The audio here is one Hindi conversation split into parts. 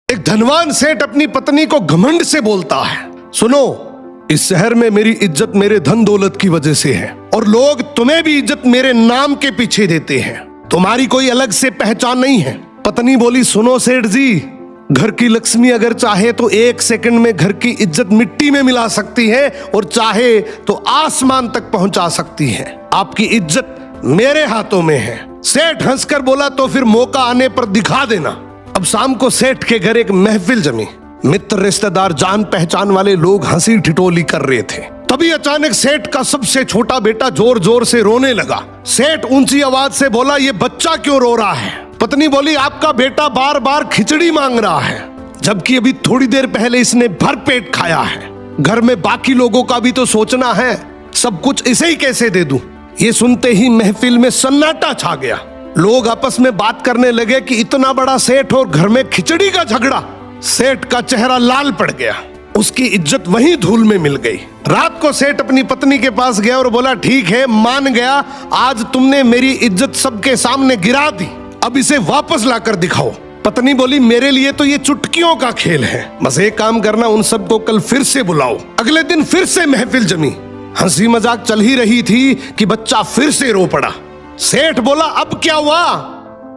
एक धनवान सेठ अपनी पत्नी को घमंड से बोलता है, सुनो, इस शहर में मेरी इज्जत मेरे धन दौलत की वजह से है और लोग तुम्हें भी इज्जत मेरे नाम के पीछे देते हैं, तुम्हारी कोई अलग से पहचान नहीं है। पत्नी बोली, सुनो सेठ जी, घर की लक्ष्मी अगर चाहे तो 1 सेकंड में घर की इज्जत मिट्टी में मिला सकती है और चाहे तो आसमान तक पहुंचा सकती है। आपकी इज्जत मेरे हाथों में है। सेठ हंसकर बोला, तो फिर मौका आने पर दिखा देना। अब शाम को सेठ के घर एक महफिल जमी। मित्र, रिश्तेदार, जान पहचान वाले लोग हंसी ठिठोली कर रहे थे। तभी अचानक सेठ का सबसे छोटा बेटा जोर जोर से रोने लगा। सेठ ऊंची आवाज से बोला, ये बच्चा क्यों रो रहा है? पत्नी बोली, आपका बेटा बार बार खिचड़ी मांग रहा है, जबकि अभी थोड़ी देर पहले इसने भर पेट खाया है। घर में बाकी लोगों का भी तो सोचना है, सब कुछ इसे ही कैसे दे दूं? ये सुनते ही महफिल में सन्नाटा छा गया। लोग आपस में बात करने लगे कि इतना बड़ा सेठ और घर में खिचड़ी का झगड़ा। सेठ का चेहरा लाल पड़ गया, उसकी इज्जत वहीं धूल में मिल गई। रात को सेठ अपनी पत्नी के पास गया और बोला, ठीक है, मान गया, आज तुमने मेरी इज्जत सबके सामने गिरा दी, अब इसे वापस लाकर दिखाओ। पत्नी बोली, मेरे लिए तो ये चुटकियों का खेल है, बस एक काम करना, उन सबको कल फिर से बुलाओ। अगले दिन फिर से महफिल जमी। हंसी मजाक चल ही रही थी कि बच्चा फिर से रो पड़ा। सेठ बोला, अब क्या हुआ?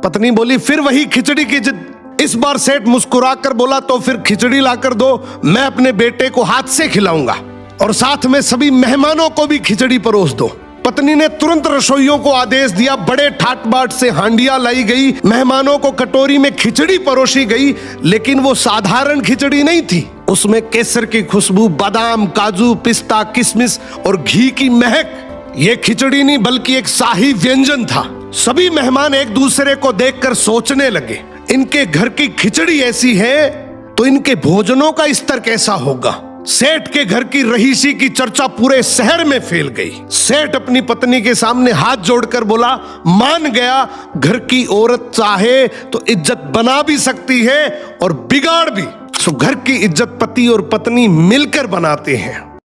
पत्नी बोली, फिर वही खिचड़ी की जिद। इस बार सेठ मुस्कुराकर बोला, तो फिर खिचड़ी लाकर दो, मैं अपने बेटे को हाथ से खिलाऊंगा और साथ में सभी मेहमानों को भी खिचड़ी परोस दो। पत्नी ने तुरंत रसोइयों को आदेश दिया, बड़े ठाट बाट से हांडियां लाई गई, मेहमानों को कटोरी में खिचड़ी परोसी गई। लेकिन वो साधारण खिचड़ी नहीं थी, उसमें केसर की खुशबू, बादाम, काजू, पिस्ता, किशमिश और घी की महक। ये खिचड़ी नहीं बल्कि एक शाही व्यंजन था। सभी मेहमान एक दूसरे को देखकर सोचने लगे, इनके घर की खिचड़ी ऐसी है तो इनके भोजनों का स्तर कैसा होगा। सेठ के घर की रहीसी की चर्चा पूरे शहर में फैल गई। सेठ अपनी पत्नी के सामने हाथ जोड़कर बोला, मान गया, घर की औरत चाहे तो इज्जत बना भी सकती है और बिगाड़ भी। सो घर की इज्जत पति और पत्नी मिलकर बनाते हैं।